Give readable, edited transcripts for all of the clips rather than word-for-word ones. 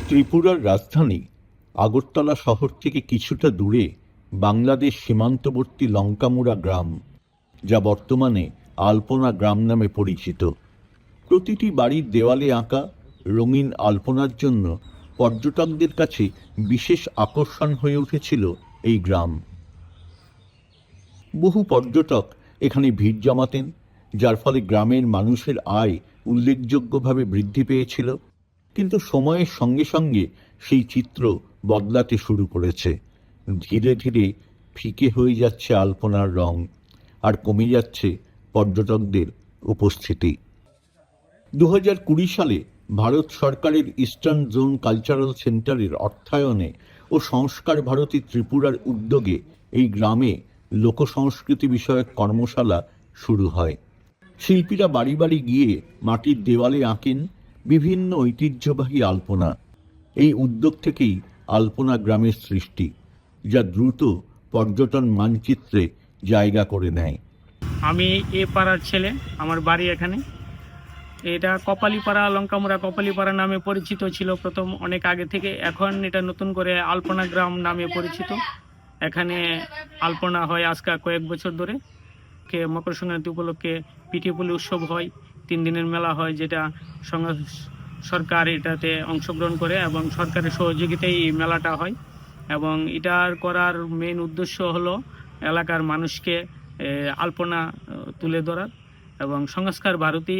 ত্রিপুরার রাজধানী আগরতলা শহর থেকে কিছুটা দূরে বাংলাদেশ সীমান্তবর্তী লঙ্কামুড়া গ্রাম, যা বর্তমানে আলপনা গ্রাম নামে পরিচিত। প্রতিটি বাড়ির দেওয়ালে আঁকা রঙিন আলপনার জন্য পর্যটকদের কাছে বিশেষ আকর্ষণ হয়ে উঠেছিল এই গ্রাম। বহু পর্যটক এখানে ভিড় জমাতেন, যার ফলে গ্রামের মানুষের আয় উল্লেখযোগ্যভাবে বৃদ্ধি পেয়েছিল। কিন্তু সময়ের সঙ্গে সঙ্গে সেই চিত্র বদলাতে শুরু করেছে। ধীরে ধীরে ফিকে হয়ে যাচ্ছে আলপনার রং, আর কমে যাচ্ছে পর্যটকদের উপস্থিতি। 2020 সালে ভারত সরকারের ইস্টার্ন জোন কালচারাল সেন্টারের অর্থায়নে ও সংস্কার ভারতী ত্রিপুরার উদ্যোগে এই গ্রামে লোকসংস্কৃতি বিষয়ক কর্মশালা শুরু হয়। শিল্পীরা বাড়ি বাড়ি গিয়ে মাটির দেওয়ালে আঁকেন বিভিন্ন ঐতিহ্যবাহী আলপনা। এই উদ্যোগ থেকেই আলপনা গ্রামের সৃষ্টি, যা দ্রুত পর্যটন মানচিত্রে জায়গা করে নেয়। আমি এ পাড়ার ছেলে, আমার বাড়ি এখানে। এটা কপালীপাড়া, লঙ্কামুড়া কপালীপাড়া নামে পরিচিত ছিল প্রথম অনেক আগে থেকে। এখন এটা নতুন করে আলপনা গ্রাম নামে পরিচিত। এখানে আলপনা হয় আজকে কয়েক বছর ধরে। মকর সংক্রান্তি উপলক্ষে পিঠেপুলি উৎসব হয়, 3 দিনের মেলা হয়, যেটা সরকার এটাতে অংশগ্রহণ করে এবং সরকারের সহযোগিতায় এই মেলাটা হয়। এবং এটার করার মেন উদ্দেশ্য হলো এলাকার মানুষকে আলপনা তুলে ধরার। এবং সংস্কার ভারতী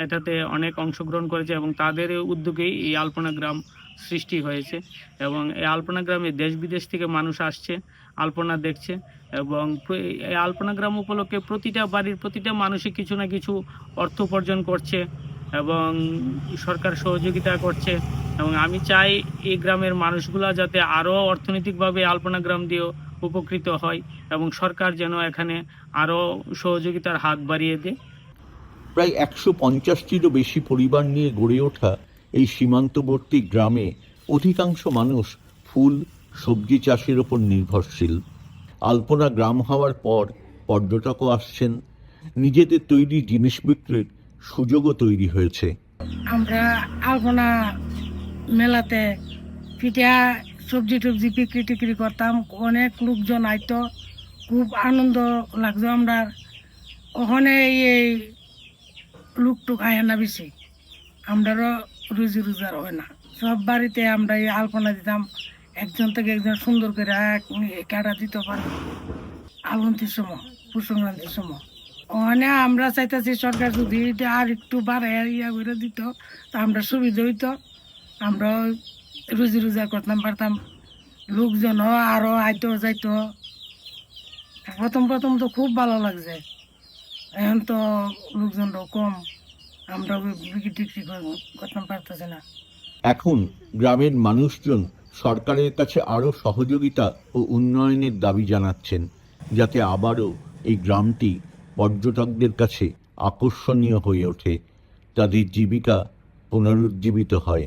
এটাতে অনেক অংশগ্রহণ করেছে এবং তাদের উদ্যোগেই এই আলপনা গ্রাম সৃষ্টি হয়েছে। এবং এই আলপনা গ্রামে দেশ বিদেশ থেকে মানুষ আসছে, আলপনা দেখছে। এবং এই আলপনা গ্রাম উপলক্ষে প্রতিটা বাড়ির প্রতিটা মানুষই কিছু না কিছু অর্থ উপার্জন করছে এবং সরকার সহযোগিতা করছে। এবং আমি চাই এই গ্রামের মানুষগুলা যাতে আরও অর্থনৈতিকভাবে আলপনা গ্রাম দিয়েও উপকৃত হয় এবং সরকার যেন এখানে আরও সহযোগিতার হাত বাড়িয়ে দেয়। প্রায় 150টিরও বেশি পরিবার নিয়ে গড়ে ওঠা এই সীমান্তবর্তী গ্রামে অধিকাংশ মানুষ ফুল সবজি চাষের ওপর নির্ভরশীল। আলপনা গ্রাম হওয়ার পর পর্যটকও আসছেন, নিজেদের তৈরি জিনিস বিক্রির সুযোগও তৈরি হয়েছে। আমরা আলপনা মেলাতে পিঠা সবজি টবজি বিক্রি টিক্রি করতাম, অনেক লোকজন আইতো, খুব আনন্দ লাগতো। আমরা ওখানে এই লুকটুক আয় না বেশি, আমরাও রুজি রোজগার হয় না। সব বাড়িতে আমরা এই আলপনা দিতাম, একজন থেকে একজন সুন্দর করে কাটা দিতে পারবো আলন্তির সময়, পুষ সংক্রান্তির সময়। ওখানে আমরা চাইতেছি সরকার যদি এটা আর একটু বাড়াই ইয়া করে দিত, তা আমরা সুবিধা হইতো, আমরা রুজি রোজগার করতাম পারতাম, লোকজনও আরো আইতো যাইতো। প্রথম প্রথম তো খুব ভালো লাগছে, এখন তো লোকজনটাও কম, আমরা বিক্রি টিক্রি করতাম পারতেছি না। এখন গ্রামের মানুষজন সরকারের কাছে আরও সহযোগিতা ও উন্নয়নের দাবি জানাচ্ছেন, যাতে আবারও এই গ্রামটি পর্যটকদের কাছে আকর্ষণীয় হয়ে ওঠে, তাদের জীবিকা পুনরুজ্জীবিত হয়।